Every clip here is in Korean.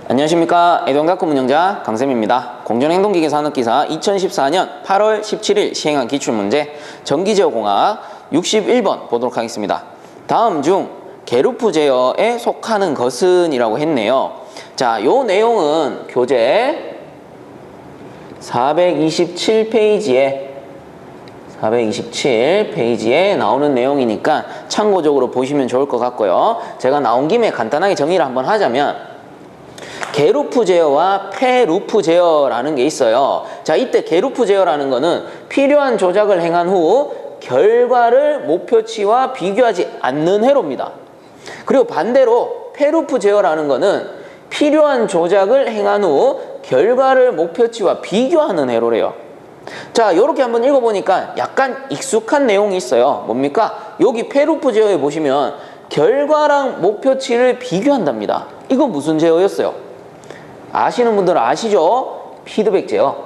안녕하십니까. 애동학교 운영자 강쌤입니다. 공전행동기계 산업기사 2014년 8월 17일 시행한 기출문제 전기제어공학 61번 보도록 하겠습니다. 다음 중 게루프 제어에 속하는 것은 이라고 했네요. 자, 요 내용은 교재 427페이지에 나오는 내용이니까 참고적으로 보시면 좋을 것 같고요. 제가 나온 김에 간단하게 정리를 한번 하자면 게루프 제어와 폐루프 제어라는 게 있어요. 자, 이때 게루프 제어라는 거는 필요한 조작을 행한 후 결과를 목표치와 비교하지 않는 회로입니다. 그리고 반대로 폐루프 제어라는 거는 필요한 조작을 행한 후 결과를 목표치와 비교하는 회로래요. 자, 이렇게 한번 읽어보니까 약간 익숙한 내용이 있어요. 뭡니까? 여기 폐루프 제어에 보시면 결과랑 목표치를 비교한답니다. 이건 무슨 제어였어요? 아시는 분들은 아시죠? 피드백 제어.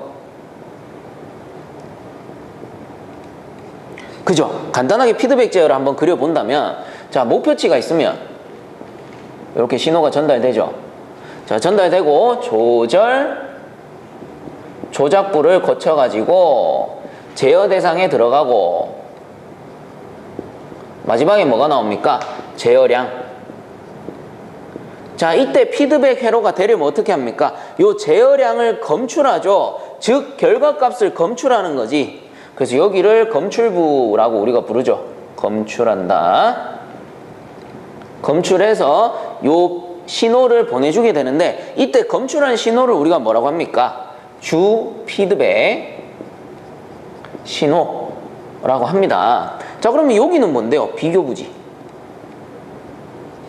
그죠? 간단하게 피드백 제어를 한번 그려본다면, 자, 목표치가 있으면 이렇게 신호가 전달되죠. 자, 전달되고 조작부를 거쳐가지고 제어 대상에 들어가고 마지막에 뭐가 나옵니까? 제어량. 자, 이때 피드백 회로가 되려면 어떻게 합니까? 요 제어량을 검출하죠. 즉 결과값을 검출하는 거지. 그래서 여기를 검출부라고 우리가 부르죠. 검출한다. 검출해서 요 신호를 보내주게 되는데, 이때 검출한 신호를 우리가 뭐라고 합니까? 주 피드백 신호라고 합니다. 자, 그러면 여기는 뭔데요? 비교부지.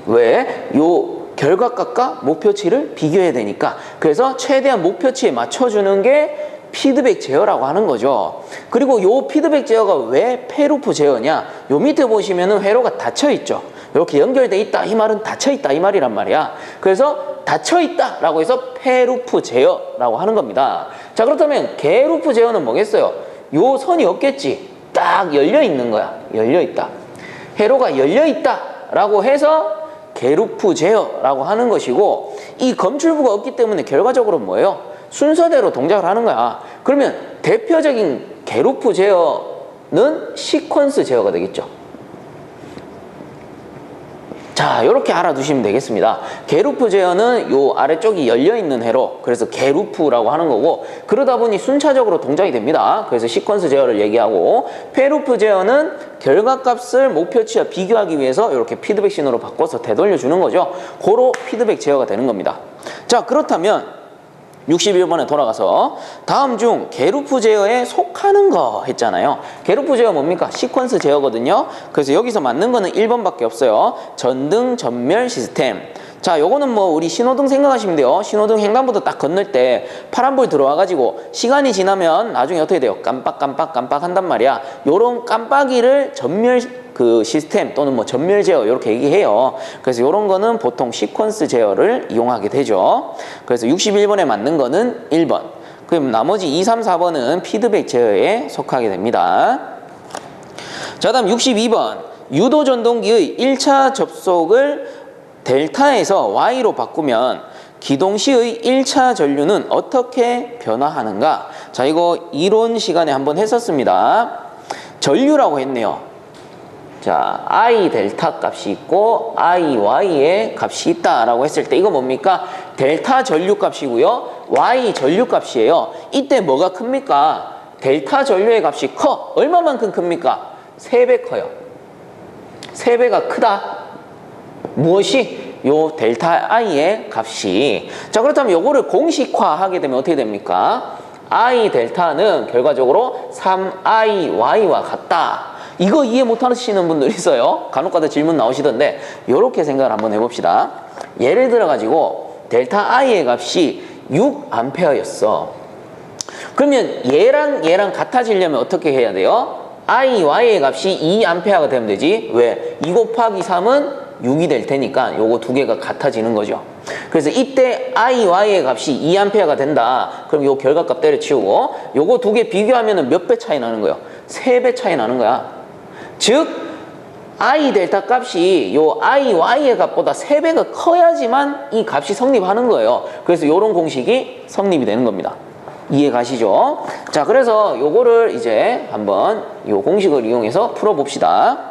왜? 요 결과값과 목표치를 비교해야 되니까. 그래서 최대한 목표치에 맞춰주는 게 피드백 제어라고 하는 거죠. 그리고 요 피드백 제어가 왜 폐루프 제어냐? 요 밑에 보시면은 회로가 닫혀 있죠. 이렇게 연결돼 있다, 이 말은 닫혀 있다, 이 말이란 말이야. 그래서 닫혀 있다 라고 해서 폐루프 제어라고 하는 겁니다. 자, 그렇다면 게루프 제어는 뭐겠어요? 요 선이 없겠지. 딱 열려 있는 거야. 열려 있다. 회로가 열려 있다 라고 해서 게루프 제어라고 하는 것이고, 이 검출부가 없기 때문에 결과적으로 뭐예요? 순서대로 동작을 하는 거야. 그러면 대표적인 게루프 제어는 시퀀스 제어가 되겠죠. 자, 이렇게 알아두시면 되겠습니다. 게루프 제어는 요 아래쪽이 열려있는 회로, 그래서 게루프라고 하는 거고, 그러다 보니 순차적으로 동작이 됩니다. 그래서 시퀀스 제어를 얘기하고, 폐루프 제어는 결과값을 목표치와 비교하기 위해서 이렇게 피드백 신호로 바꿔서 되돌려주는 거죠. 고로 피드백 제어가 되는 겁니다. 자, 그렇다면 61번에 돌아가서 다음 중 게루프 제어에 속하는 거 했잖아요. 게루프 제어 뭡니까? 시퀀스 제어거든요. 그래서 여기서 맞는 거는 1번밖에 없어요. 전등 전멸 시스템. 자, 요거는 뭐 우리 신호등 생각하시면 돼요. 신호등 횡단보도 딱 건널 때 파란불 들어와가지고 시간이 지나면 나중에 어떻게 돼요? 깜빡 한단 말이야. 요런 깜빡이를 전멸 시스템 또는 뭐 전멸 제어 이렇게 얘기해요. 그래서 이런 거는 보통 시퀀스 제어를 이용하게 되죠. 그래서 61번에 맞는 거는 1번. 그럼 나머지 2, 3, 4번은 피드백 제어에 속하게 됩니다. 자, 다음 62번. 유도 전동기의 1차 접속을 델타에서 Y로 바꾸면 기동 시의 1차 전류는 어떻게 변화하는가? 자, 이거 이론 시간에 한번 했었습니다. 전류라고 했네요. 자, I 델타 값이 있고 I Y의 값이 있다라고 했을 때 이거 뭡니까? 델타 전류 값이고요. Y 전류 값이에요. 이때 뭐가 큽니까? 델타 전류의 값이 커. 얼마만큼 큽니까? 3배 커요. 3배가 크다. 무엇이? 요 델타 I의 값이. 자, 그렇다면 요거를 공식화하게 되면 어떻게 됩니까? I 델타는 결과적으로 3I Y와 같다. 이거 이해 못하시는 분들 있어요. 간혹가다 질문 나오시던데 이렇게 생각을 한번 해봅시다. 예를 들어가지고 델타 I의 값이 6A였어. 그러면 얘랑 같아지려면 어떻게 해야 돼요? I, Y의 값이 2A가 되면 되지. 왜? 2 곱하기 3은 6이 될 테니까 요거 두 개가 같아지는 거죠. 그래서 이때 I, Y의 값이 2A가 된다. 그럼 요 결과값 때려치우고 요거 두 개 비교하면 몇 배 차이 나는 거예요? 3배 차이 나는 거야. 즉 I 델타 값이 요 I, Y의 값보다 3배가 커야지만 이 값이 성립하는 거예요. 그래서 요런 공식이 성립이 되는 겁니다. 이해 가시죠? 자, 그래서 요거를 이제 한번 요 공식을 이용해서 풀어봅시다.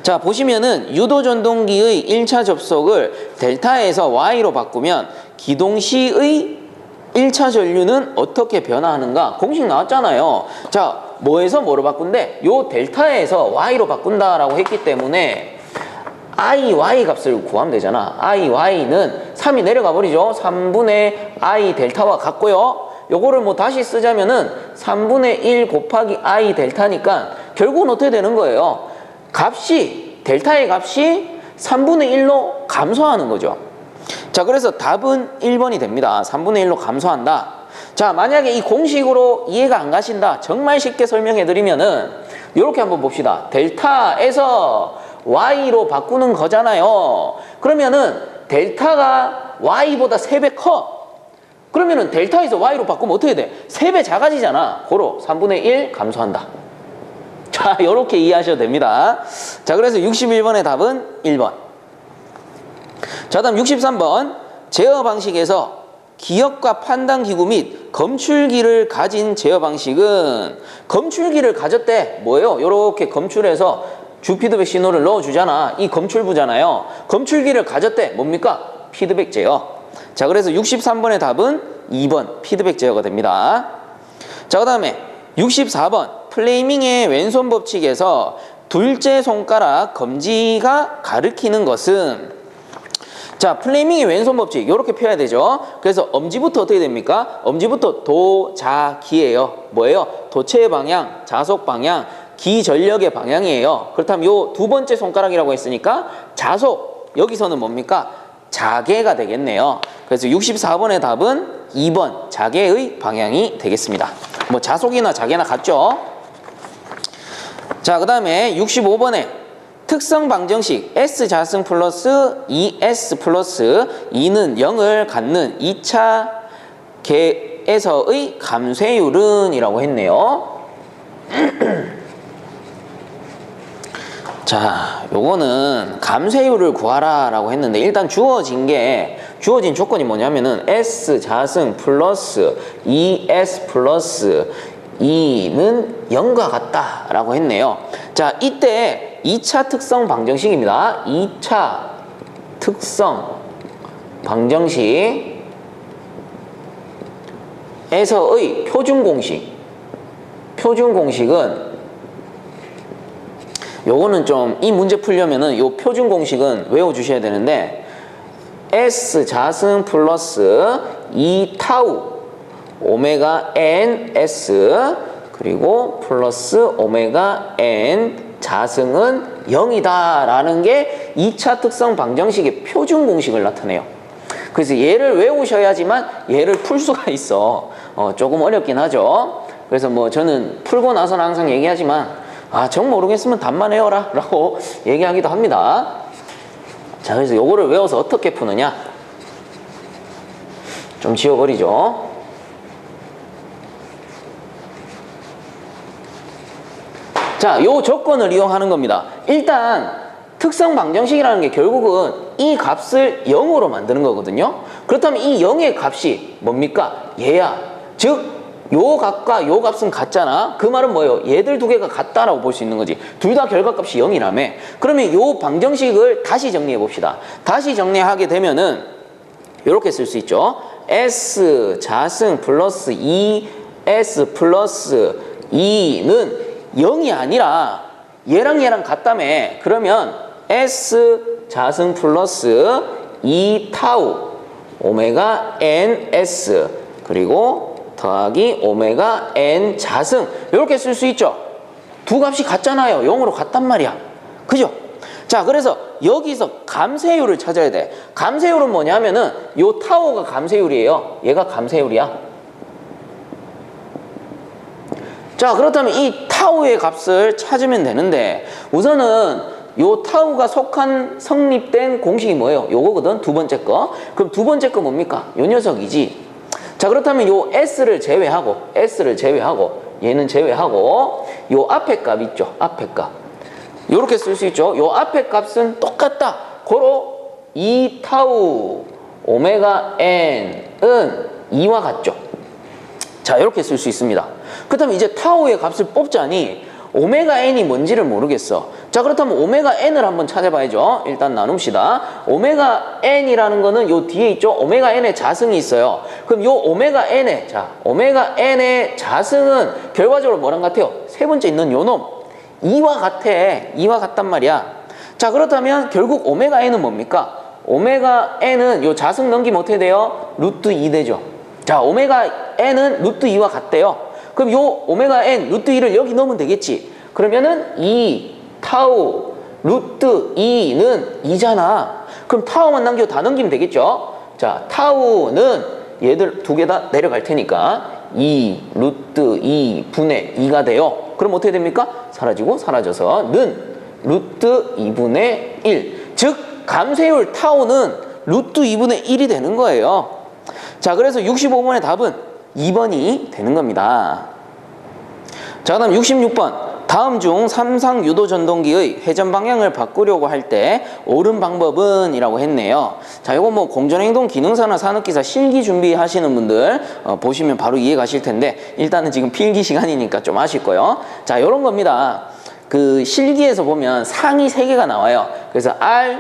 자, 보시면은 유도 전동기의 1차 접속을 델타에서 Y로 바꾸면 기동시의 1차 전류는 어떻게 변화하는가? 공식 나왔잖아요. 자, 뭐에서 뭐로 바꾼대? 요 델타에서 Y로 바꾼다라고 했기 때문에 I, Y 값을 구하면 되잖아. I, Y는 3이 내려가 버리죠. 3분의 I 델타와 같고요. 요거를 뭐 다시 쓰자면은 3분의 1 곱하기 I 델타니까 결국은 어떻게 되는 거예요? 델타의 값이 3분의 1로 감소하는 거죠. 자, 그래서 답은 1번이 됩니다. 3분의 1로 감소한다. 자, 만약에 이 공식으로 이해가 안 가신다. 정말 쉽게 설명해 드리면은 이렇게 한번 봅시다. 델타에서 Y로 바꾸는 거잖아요. 그러면은 델타가 Y보다 3배 커. 그러면은 델타에서 Y로 바꾸면 어떻게 돼? 3배 작아지잖아. 고로 3분의 1 감소한다. 자, 이렇게 이해하셔도 됩니다. 자, 그래서 61번의 답은 1번. 자, 다음 63번. 제어 방식에서 기억과 판단 기구 및 검출기를 가진 제어 방식은 검출기를 가졌대. 뭐예요? 이렇게 검출해서 주피드백 신호를 넣어주잖아. 이 검출부잖아요. 검출기를 가졌대. 뭡니까? 피드백 제어. 자, 그래서 63번의 답은 2번 피드백 제어가 됩니다. 자, 그 다음에 64번 플레이밍의 왼손 법칙에서 둘째 손가락 검지가 가리키는 것은, 자, 플레이밍의 왼손 법칙 이렇게 펴야 되죠. 그래서 엄지부터 어떻게 됩니까? 엄지부터 도자기예요. 뭐예요? 도체의 방향, 자속 방향, 기 전력의 방향이에요. 그렇다면 요 두 번째 손가락이라고 했으니까 자속, 여기서는 뭡니까? 자개가 되겠네요. 그래서 64번의 답은 2번 자개의 방향이 되겠습니다. 뭐 자속이나 자개나 같죠? 자, 그 다음에 65번에 특성 방정식 S 자승 플러스 2S 플러스 2는 0을 갖는 2차 개에서의 감쇄율은 이라고 했네요. 자, 요거는 감쇄율을 구하라 라고 했는데 일단 주어진 조건이 뭐냐면은 S 자승 플러스 2S 플러스 2는 0과 같다 라고 했네요. 자, 이때 2차 특성 방정식입니다. 2차 특성 방정식에서의 표준 공식은 요거는 좀 이 문제 풀려면은 요 표준 공식은 외워주셔야 되는데 S 자승 플러스 2타우 오메가 n s 그리고 플러스 오메가 n 자승은 0이다 라는 게 2차 특성 방정식의 표준 공식을 나타내요. 그래서 얘를 외우셔야지만 얘를 풀 수가 있어. 조금 어렵긴 하죠. 그래서 뭐 저는 풀고 나서는 항상 얘기하지만 정 모르겠으면 답만 외워라 라고 얘기하기도 합니다. 자, 그래서 요거를 외워서 어떻게 푸느냐 좀 지워버리죠. 자, 요 조건을 이용하는 겁니다. 일단 특성 방정식이라는 게 결국은 이 값을 0으로 만드는 거거든요. 그렇다면 이 0의 값이 뭡니까? 얘야. 즉 요 값과 요 값은 같잖아. 그 말은 뭐예요? 얘들 두 개가 같다라고 볼 수 있는 거지. 둘 다 결과값이 0이라며. 그러면 요 방정식을 다시 정리해 봅시다. 다시 정리하게 되면은 이렇게 쓸 수 있죠. S 자승 플러스 2S 플러스 2는 0이 아니라 얘랑 같다며. 그러면 S 자승 플러스 2타우 오메가 NS 그리고 더하기 오메가 n 자승 이렇게 쓸 수 있죠. 두 값이 같잖아요. 0으로 같단 말이야. 그죠? 자, 그래서 여기서 감쇄율을 찾아야 돼. 감쇄율은 뭐냐면은 요 타오가 감쇄율이에요. 얘가 감쇄율이야. 자, 그렇다면 이 타오의 값을 찾으면 되는데 우선은 요 타오가 속한 성립된 공식이 뭐예요? 요거거든. 두 번째 거. 그럼 두 번째 거 뭡니까? 요 녀석이지. 자, 그렇다면 요 S를 제외하고 얘는 제외하고 요 앞에 값 있죠. 앞에 값. 이렇게 쓸 수 있죠. 요 앞에 값은 똑같다. 고로 2타우 오메가 n은 2와 같죠. 자, 이렇게 쓸 수 있습니다. 그렇다면 이제 타우의 값을 뽑자니 오메가 n이 뭔지를 모르겠어. 자, 그렇다면 오메가 n을 한번 찾아봐야죠. 일단 나눕시다. 오메가 n이라는 거는 요 뒤에 있죠. 오메가 n의 자승이 있어요. 그럼 요 오메가 n의 자승은 결과적으로 뭐랑 같아요? 세 번째 있는 요 놈 2와 같아. 2와 같단 말이야. 자, 그렇다면 결국 오메가 n은 뭡니까? 오메가 n은 요 자승 넘기면 어떻게 돼요? 루트 2 되죠. 자, 오메가 n은 루트 2와 같대요. 그럼 요 오메가 n 루트 2를 여기 넣으면 되겠지. 그러면은 2 타우 루트 2는 2잖아. 그럼 타우만 남기고 다 넘기면 되겠죠. 자, 타우는 얘들 두 개 다 내려갈 테니까 2 루트 2 분의 2가 돼요. 그럼 어떻게 됩니까? 사라지고 사라져서 는 루트 2분의 1. 즉 감쇄율 타우는 루트 2분의 1이 되는 거예요. 자, 그래서 65번의 답은 2번이 되는 겁니다. 자, 그 다음 66번. 다음 중 삼상 유도 전동기의 회전 방향을 바꾸려고 할 때 옳은 방법은? 이라고 했네요. 자, 이거 뭐 공전행동 기능사나 산업기사 실기 준비하시는 분들 보시면 바로 이해 가실 텐데 일단은 지금 필기 시간이니까 좀 아실 거예요. 자, 요런 겁니다. 그 실기에서 보면 상이 3개가 나와요. 그래서 R,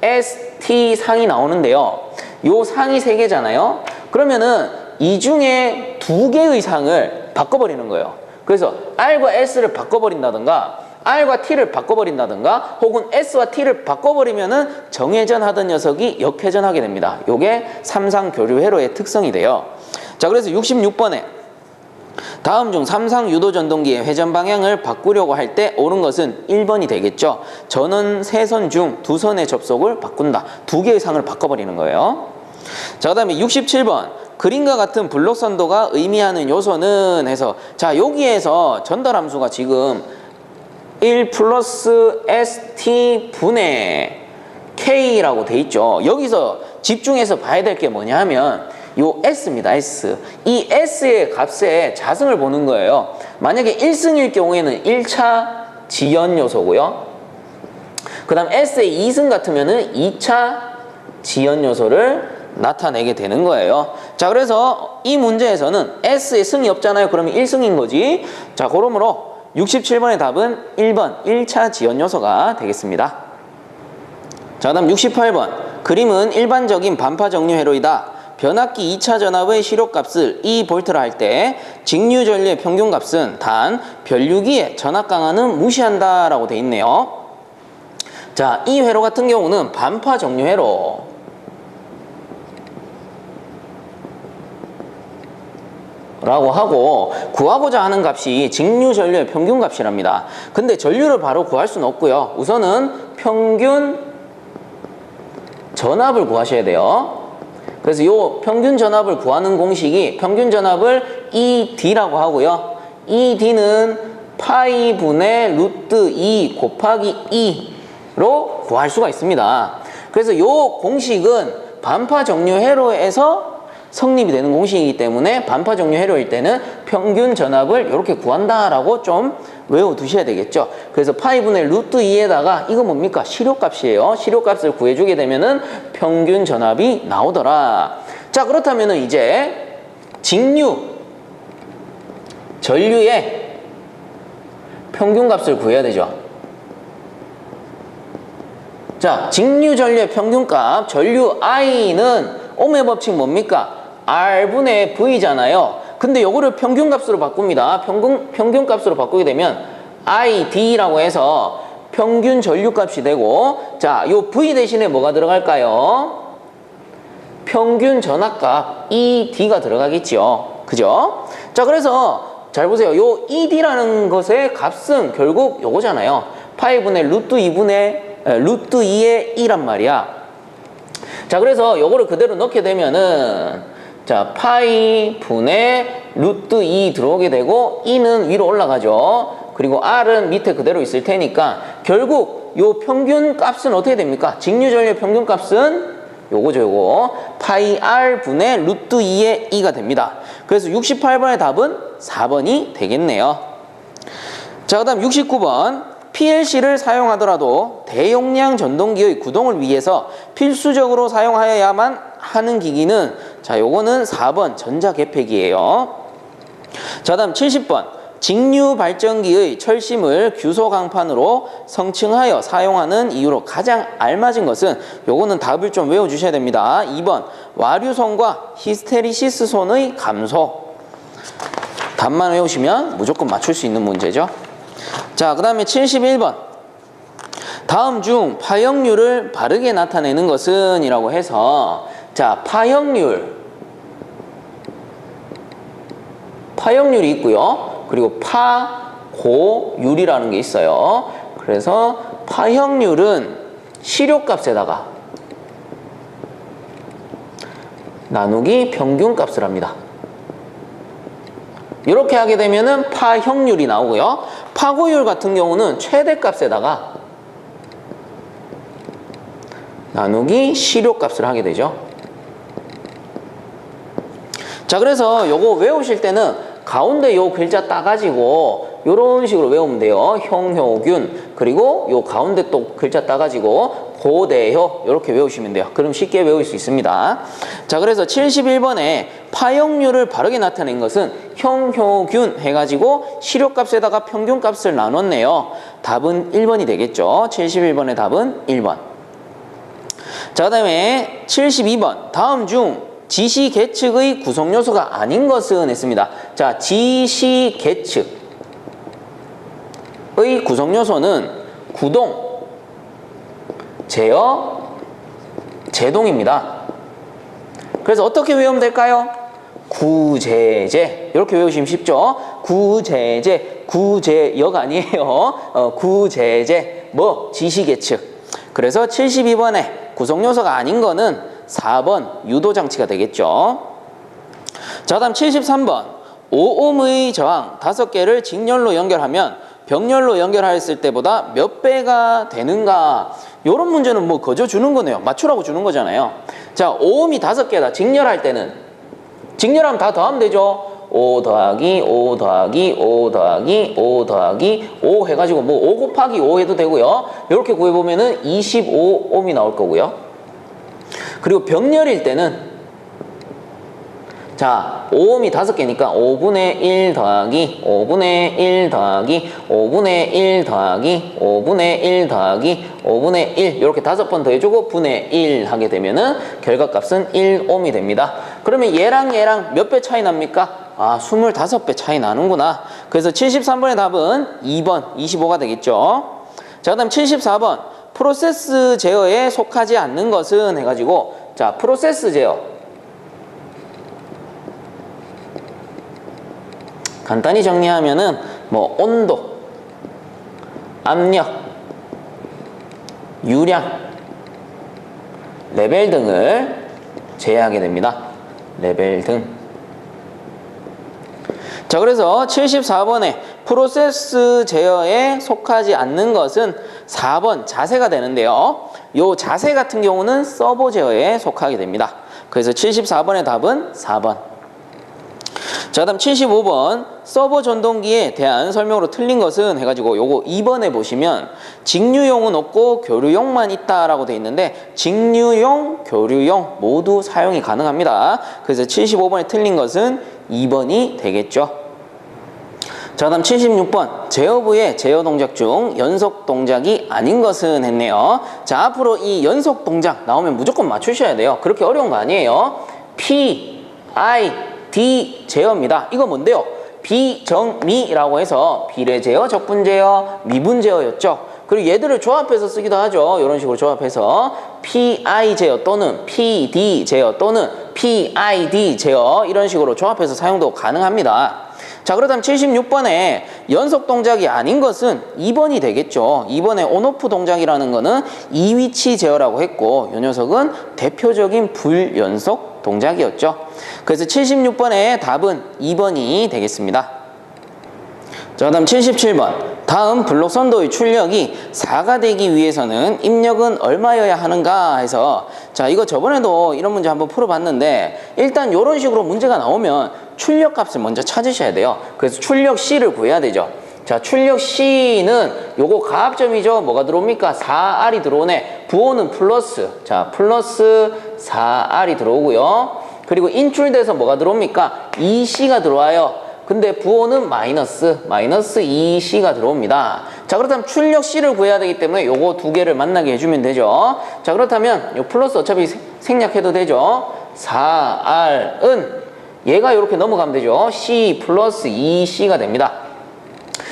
S, T 상이 나오는데요. 요 상이 3개잖아요. 그러면은 이 중에 2개의 상을 바꿔버리는 거예요. 그래서 R과 S를 바꿔버린다든가 R과 T를 바꿔버린다든가 혹은 S와 T를 바꿔버리면은 정회전 하던 녀석이 역회전 하게 됩니다. 요게 삼상 교류 회로의 특성이 돼요. 자, 그래서 66번에 다음 중 삼상 유도 전동기의 회전 방향을 바꾸려고 할 때 옳은 것은 1번이 되겠죠. 저는 3선 중 2선의 접속을 바꾼다. 2개의 상을 바꿔버리는 거예요. 자, 그 다음에 67번. 그림과 같은 블록선도가 의미하는 요소는 해서 자, 여기에서 전달함수가 지금 1 플러스 ST 분의 K라고 돼 있죠. 여기서 집중해서 봐야 될 게 뭐냐 하면 요 S입니다. S. 이 S의 값에 자승을 보는 거예요. 만약에 1승일 경우에는 1차 지연 요소고요. 그 다음 S의 2승 같으면은 2차 지연 요소를 나타내게 되는 거예요. 자, 그래서 이 문제에서는 S의 승이 없잖아요. 그러면 1승인 거지. 자, 그러므로 67번의 답은 1번 1차 지연 요소가 되겠습니다. 자, 다음 68번. 그림은 일반적인 반파 정류 회로이다. 변압기 2차 전압의 시료값을 2V라 할 때 직류 전류의 평균값은 단 변류기의 전압 강하는 무시한다 라고 돼 있네요. 자, 이 회로 같은 경우는 반파 정류 회로 라고 하고 구하고자 하는 값이 직류 전류의 평균값이랍니다. 근데 전류를 바로 구할 수는 없고요. 우선은 평균 전압을 구하셔야 돼요. 그래서 요 평균 전압을 구하는 공식이 평균 전압을 ED라고 하고요. ED는 파이 분의 루트 2 곱하기 2로 구할 수가 있습니다. 그래서 요 공식은 반파 정류 회로에서 성립이 되는 공식이기 때문에 반파 정류 회로일 때는 평균 전압을 이렇게 구한다라고 좀 외워두셔야 되겠죠. 그래서 파이분의 루트 2에다가 이거 뭡니까? 시료값이에요. 시료값을 구해주게 되면은 평균 전압이 나오더라. 자, 그렇다면은 이제 직류 전류의 평균값을 구해야 되죠. 자, 직류 전류의 평균값 전류 I는 ohm의 법칙 뭡니까? R분의 V잖아요. 근데 요거를 평균값으로 바꿉니다. 평균값으로 바꾸게 되면 ID라고 해서 평균 전류값이 되고 자, 요 V 대신에 뭐가 들어갈까요? 평균 전압값 ED가 들어가겠죠. 그죠? 자, 그래서 잘 보세요. 요 ED라는 것의 값은 결국 요거잖아요. 파이분의 루트 2의 2란 말이야. 자, 그래서 요거를 그대로 넣게 되면은 자, 파이 분의 루트 2 들어오게 되고 2는 위로 올라가죠. 그리고 R은 밑에 그대로 있을 테니까 결국 요 평균 값은 어떻게 됩니까? 직류 전류의 평균 값은 요거죠, 요거. 파이 R 분의 루트 2의 2가 됩니다. 그래서 68번의 답은 4번이 되겠네요. 자, 그 다음 69번. PLC를 사용하더라도 대용량 전동기의 구동을 위해서 필수적으로 사용하여야만 하는 기기는 자, 요거는 4번 전자개폐기예요. 자, 다음 70번. 직류 발전기의 철심을 규소 강판으로 성층하여 사용하는 이유로 가장 알맞은 것은 요거는 답을 좀 외워주셔야 됩니다. 2번 와류손과 히스테리시스손의 감소. 답만 외우시면 무조건 맞출 수 있는 문제죠. 자, 그 다음에 71번. 다음 중 파형률을 바르게 나타내는 것은 이라고 해서 자, 파형률이 있고요. 그리고 파고율이라는 게 있어요. 그래서 파형률은 시료값에다가 나누기 평균값을 합니다. 이렇게 하게 되면은 파형률이 나오고요. 파고율 같은 경우는 최대값에다가 나누기 시료값을 하게 되죠. 자, 그래서 요거 외우실 때는 가운데 요 글자 따가지고 요런 식으로 외우면 돼요. 형효균. 그리고 요 가운데 또 글자 따가지고 고대효. 요렇게 외우시면 돼요. 그럼 쉽게 외울 수 있습니다. 자, 그래서 71번에 파형률을 바르게 나타낸 것은 형효균 해가지고 시료값에다가 평균값을 나눴네요. 답은 1번이 되겠죠. 71번의 답은 1번. 자, 그 다음에 72번. 다음 중 지시계측의 구성요소가 아닌 것은 했습니다. 자, 지시계측의 구성요소는 구동, 제어, 제동입니다. 그래서 어떻게 외우면 될까요? 구제제. 이렇게 외우시면 쉽죠? 구제제, 구제역 아니에요. 구제제, 뭐 지시계측. 그래서 72번에 구성요소가 아닌 거는 4번 유도장치가 되겠죠. 자, 다음 73번. 5ohm의 저항 5개를 직렬로 연결하면 병렬로 연결했을 때보다 몇 배가 되는가? 이런 문제는 뭐 거저 주는 거네요. 맞추라고 주는 거잖아요. 자, 5ohm이 5개다. 직렬할 때는 직렬하면 다 더하면 되죠. 5 더하기 5 더하기 5 더하기 5 더하기 5 해가지고 뭐 5 곱하기 5 해도 되고요. 이렇게 구해보면은 25ohm이 나올 거고요. 그리고 병렬일 때는 자, 5ohm이 5개니까 5분의 1 더하기 5분의 1 더하기 5분의 1 더하기 5분의 1 더하기 5분의 1 이렇게 5번 더해주고 분의 1 하게 되면은 결과값은 1ohm이 됩니다. 그러면 얘랑 몇 배 차이 납니까? 아, 25배 차이 나는구나. 그래서 73번의 답은 2번 25가 되겠죠. 자, 그 다음 74번. 프로세스 제어에 속하지 않는 것은 해가지고 자, 프로세스 제어 간단히 정리하면은 뭐 온도, 압력, 유량, 레벨 등을 제어하게 됩니다. 레벨 등. 자, 그래서 74번에 프로세스 제어에 속하지 않는 것은 4번 자세가 되는데요. 요 자세 같은 경우는 서버 제어에 속하게 됩니다. 그래서 74번의 답은 4번. 자, 다음 75번. 서버 전동기에 대한 설명으로 틀린 것은 해가지고 요거 2번에 보시면 직류용은 없고 교류용만 있다라고 돼 있는데 직류용, 교류용 모두 사용이 가능합니다. 그래서 75번에 틀린 것은 2번이 되겠죠. 자, 다음 76번. 제어부의 제어 동작 중 연속 동작이 아닌 것은 했네요. 자, 앞으로 이 연속 동작 나오면 무조건 맞추셔야 돼요. 그렇게 어려운 거 아니에요. P, I, D 제어입니다. 이거 뭔데요? 비정미라고 해서 비례 제어, 적분 제어, 미분 제어였죠. 그리고 얘들을 조합해서 쓰기도 하죠. 이런 식으로 조합해서 PI 제어 또는 PD 제어 또는 PID 제어 이런 식으로 조합해서 사용도 가능합니다. 자, 그렇다면 76번에 연속 동작이 아닌 것은 2번이 되겠죠. 2번에 온오프 동작이라는 거는 이위치 제어라고 했고 이 녀석은 대표적인 불연속 동작이었죠. 그래서 76번의 답은 2번이 되겠습니다. 자, 그 다음 77번. 다음 블록 선도의 출력이 4가 되기 위해서는 입력은 얼마여야 하는가 해서 자, 이거 저번에도 이런 문제 한번 풀어봤는데 일단 이런 식으로 문제가 나오면 출력 값을 먼저 찾으셔야 돼요. 그래서 출력 C를 구해야 되죠. 자, 출력 C는 요거 가압점이죠. 뭐가 들어옵니까? 4R이 들어오네. 부호는 플러스. 자, 플러스 4R이 들어오고요. 그리고 인출돼서 뭐가 들어옵니까? 2C가 들어와요. 근데 부호는 마이너스 2C가 들어옵니다. 자, 그렇다면 출력 C를 구해야 되기 때문에 요거 두 개를 만나게 해주면 되죠. 자, 그렇다면 요 플러스 어차피 생략해도 되죠. 4R은 얘가 이렇게 넘어가면 되죠. C 플러스 2C가 됩니다.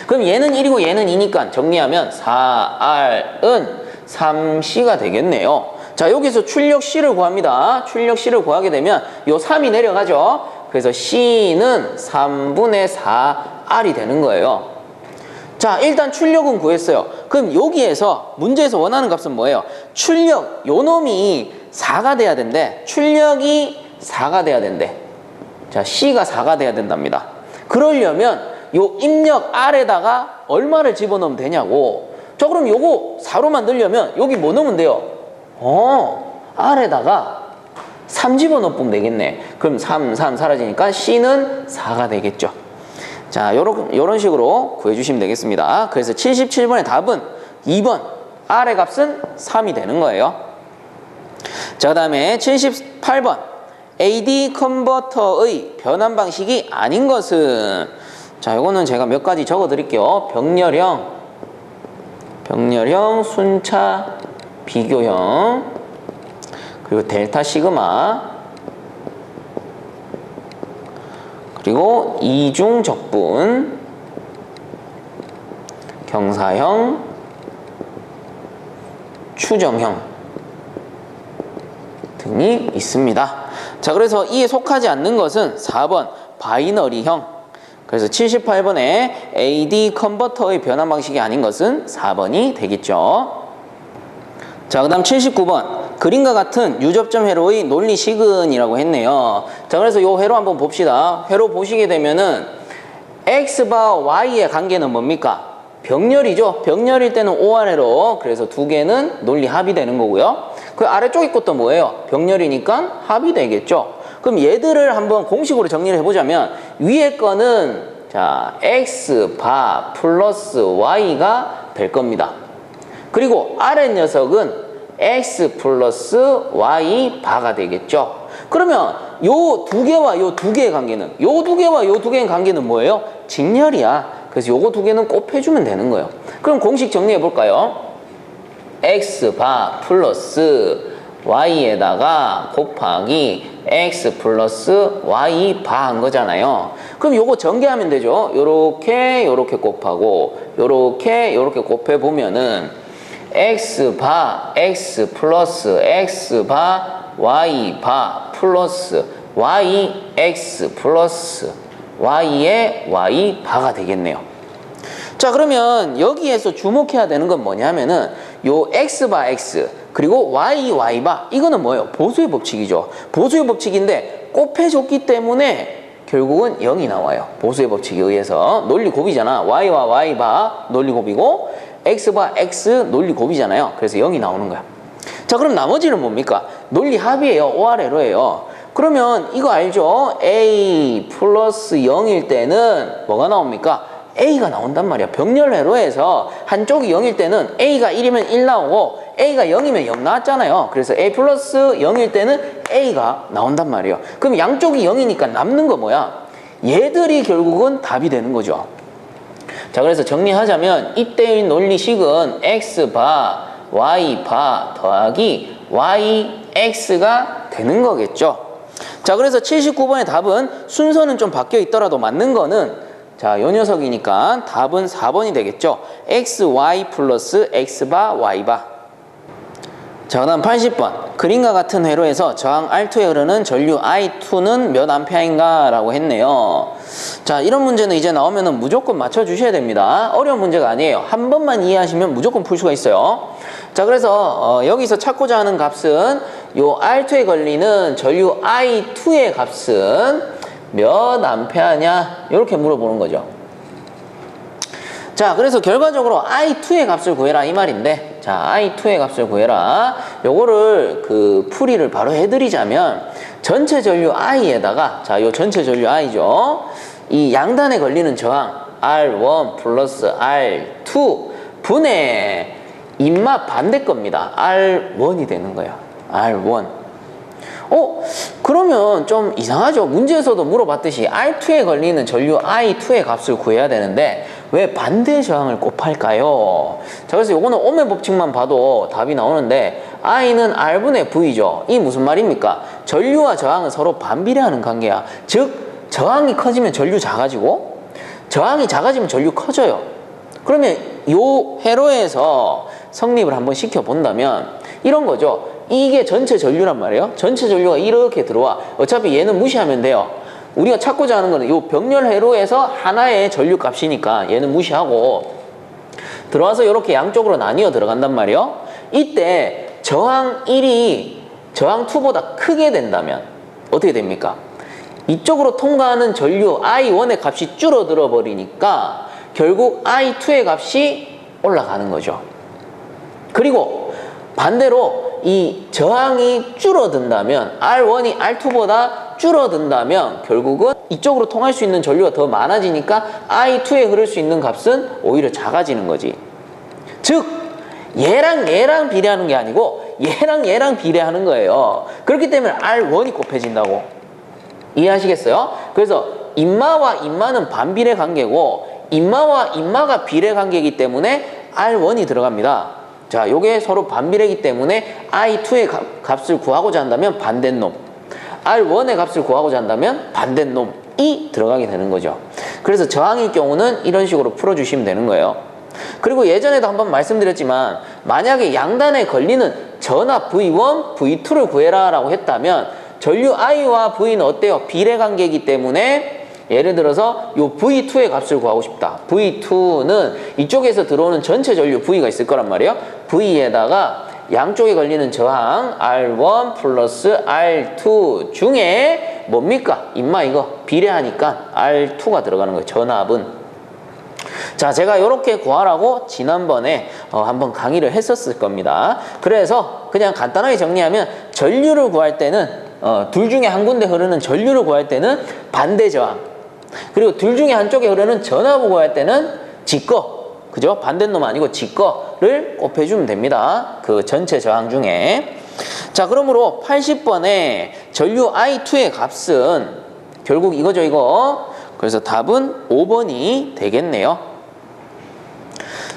그럼 얘는 1이고 얘는 2니까 정리하면 4R은 3C가 되겠네요. 자, 여기서 출력 C를 구합니다. 출력 C를 구하게 되면 요 3이 내려가죠. 그래서 C는 3분의 4R이 되는 거예요. 자, 일단 출력은 구했어요. 그럼 여기에서 문제에서 원하는 값은 뭐예요? 출력, 요 놈이 4가 돼야 된대. 출력이 4가 돼야 된대. 자, C가 4가 돼야 된답니다. 그러려면 요 입력 R에다가 얼마를 집어넣으면 되냐고. 자, 그럼 요거 4로 만들려면 여기 뭐 넣으면 돼요? R에다가 3 집어넣으면 되겠네. 그럼 3 사라지니까 C는 4가 되겠죠. 자, 요런 식으로 구해주시면 되겠습니다. 그래서 77번의 답은 2번 R의 값은 3이 되는 거예요. 자, 그 다음에 78번 AD 컨버터의 변환 방식이 아닌 것은, 자, 요거는 제가 몇 가지 적어 드릴게요. 병렬형, 순차, 비교형, 그리고 델타 시그마, 그리고 이중 적분, 경사형, 추정형 등이 있습니다. 자, 그래서 이에 속하지 않는 것은 4번 바이너리형. 그래서 78번에 AD 컨버터의 변환 방식이 아닌 것은 4번이 되겠죠. 자, 그 다음 79번 그림과 같은 유접점 회로의 논리식은이라고 했네요. 자, 그래서 요 회로 한번 봅시다. 회로 보시게 되면은 X바 Y의 관계는 뭡니까? 병렬이죠. 병렬일 때는 OR회로, 그래서 두 개는 논리 합이 되는 거고요. 그 아래쪽에 것도 뭐예요? 병렬이니까 합이 되겠죠. 그럼 얘들을 한번 공식으로 정리를 해보자면 위에 거는 자 X바 플러스 Y가 될 겁니다. 그리고 아래 녀석은 X 플러스 Y 바가 되겠죠. 그러면 요 두 개와 요 두 개의 관계는, 요 두 개와 요 두 개의 관계는 뭐예요? 직렬이야. 그래서 요거 두 개는 곱해주면 되는 거예요. 그럼 공식 정리해 볼까요? X 바 플러스 Y에다가 곱하기 X 플러스 Y 바 한 거잖아요. 그럼 요거 전개하면 되죠. 요렇게 곱하고 요렇게 곱해 보면은 X 바 X 플러스 X 바 Y 바 플러스 Y X 플러스 Y의 Y 바가 되겠네요. 자, 그러면 여기에서 주목해야 되는 건 뭐냐면은 요 X 바 X 그리고 Y 바, 이거는 뭐예요? 보수의 법칙이죠. 보수의 법칙인데 곱해줬기 때문에 결국은 0이 나와요. 보수의 법칙에 의해서. 논리 곱이잖아. Y와 Y 바 논리 곱이고 X 바 X 논리 곱이잖아요. 그래서 0이 나오는 거야. 자, 그럼 나머지는 뭡니까? 논리 합이에요. OR회로예요. 그러면 이거 알죠? A 플러스 0일 때는 뭐가 나옵니까? A가 나온단 말이야. 병렬회로에서 한쪽이 0일 때는 A가 1이면 1 나오고 A가 0이면 0 나왔잖아요. 그래서 A 플러스 0일 때는 A가 나온단 말이에요. 그럼 양쪽이 0이니까 남는 거 뭐야? 얘들이 결국은 답이 되는 거죠. 자, 그래서 정리하자면 이때의 논리식은 X 바 Y 바 더하기 Y X가 되는 거겠죠. 자, 그래서 79번의 답은 순서는 좀 바뀌어 있더라도 맞는 거는 자, 요 녀석이니까 답은 4번이 되겠죠. XY 플러스 X바 Y바. 자, 그 다음 80번 그림과 같은 회로에서 저항 R2에 흐르는 전류 I2는 몇 암페어인가 라고 했네요. 자, 이런 문제는 이제 나오면 무조건 맞춰주셔야 됩니다. 어려운 문제가 아니에요. 한 번만 이해하시면 무조건 풀 수가 있어요. 자, 그래서 여기서 찾고자 하는 값은 요 R2에 걸리는 전류 I2의 값은 몇 암페어냐? 이렇게 물어보는 거죠. 자, 그래서 결과적으로 I2의 값을 구해라 이 말인데, 자, I2의 값을 구해라. 요거를 그 풀이를 바로 해드리자면 전체 전류 I에다가, 자, 요 전체 전류 I죠. 이 양단에 걸리는 저항 R1 플러스 R2 분의 인마 반대 겁니다. R1이 되는 거예요. R1. 그러면 좀 이상하죠? 문제에서도 물어봤듯이 R2에 걸리는 전류 I2의 값을 구해야 되는데 왜 반대 저항을 곱할까요? 자, 그래서 요거는 ohm의 법칙만 봐도 답이 나오는데 I는 R분의 V죠. 이 무슨 말입니까? 전류와 저항은 서로 반비례하는 관계야. 즉, 저항이 커지면 전류 작아지고 저항이 작아지면 전류 커져요. 그러면 요 회로에서 성립을 한번 시켜본다면 이런 거죠. 이게 전체 전류란 말이에요. 전체 전류가 이렇게 들어와. 어차피 얘는 무시하면 돼요. 우리가 찾고자 하는 거는 이 병렬 회로에서 하나의 전류 값이니까 얘는 무시하고 들어와서 이렇게 양쪽으로 나뉘어 들어간단 말이에요. 이때 저항 1이 저항 2보다 크게 된다면 어떻게 됩니까? 이쪽으로 통과하는 전류 I1의 값이 줄어들어 버리니까 결국 I2의 값이 올라가는 거죠. 그리고 반대로 이 저항이 줄어든다면 R1이 R2보다 줄어든다면 결국은 이쪽으로 통할 수 있는 전류가 더 많아지니까 I2에 흐를 수 있는 값은 오히려 작아지는 거지. 즉 얘랑 얘랑 비례하는 게 아니고 얘랑 비례하는 거예요. 그렇기 때문에 R1이 곱해진다고. 이해하시겠어요? 그래서 인마와 인마는 반비례 관계고 인마와 인마가 비례 관계이기 때문에 R1이 들어갑니다. 자, 요게 서로 반비례이기 때문에 I2의 값을 구하고자 한다면 반대인 놈, R1의 값을 구하고자 한다면 반대인 놈이 들어가게 되는 거죠. 그래서 저항일 경우는 이런 식으로 풀어주시면 되는 거예요. 그리고 예전에도 한번 말씀드렸지만 만약에 양단에 걸리는 전압 V1, V2를 구해라 라고 했다면 전류 I와 V는 어때요? 비례관계이기 때문에 예를 들어서 요 V2의 값을 구하고 싶다. V2는 이쪽에서 들어오는 전체 전류 V가 있을 거란 말이에요. V에다가 양쪽에 걸리는 저항 R1 플러스 R2 중에 뭡니까? 인마 이거 비례하니까 R2가 들어가는 거예요. 전압은. 자, 제가 이렇게 구하라고 지난번에 한번 강의를 했었을 겁니다. 그래서 그냥 간단하게 정리하면 전류를 구할 때는 둘 중에 한 군데 흐르는 전류를 구할 때는 반대 저항, 그리고 둘 중에 한쪽에 흐르는 전압을 구할 때는 지거, 그죠? 반대 놈 아니고 지거를 곱해주면 됩니다. 그 전체 저항 중에. 자, 그러므로 80번에 전류 I2의 값은 결국 이거죠, 이거. 그래서 답은 5번이 되겠네요.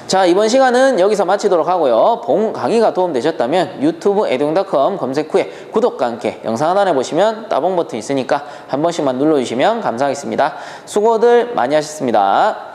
자, 이번 시간은 여기서 마치도록 하고요. 본 강의가 도움되셨다면 유튜브 에듀홍닷컴 검색 후에 구독과 함께 영상 하단에 보시면 따봉 버튼 있으니까 한 번씩만 눌러주시면 감사하겠습니다. 수고들 많이 하셨습니다.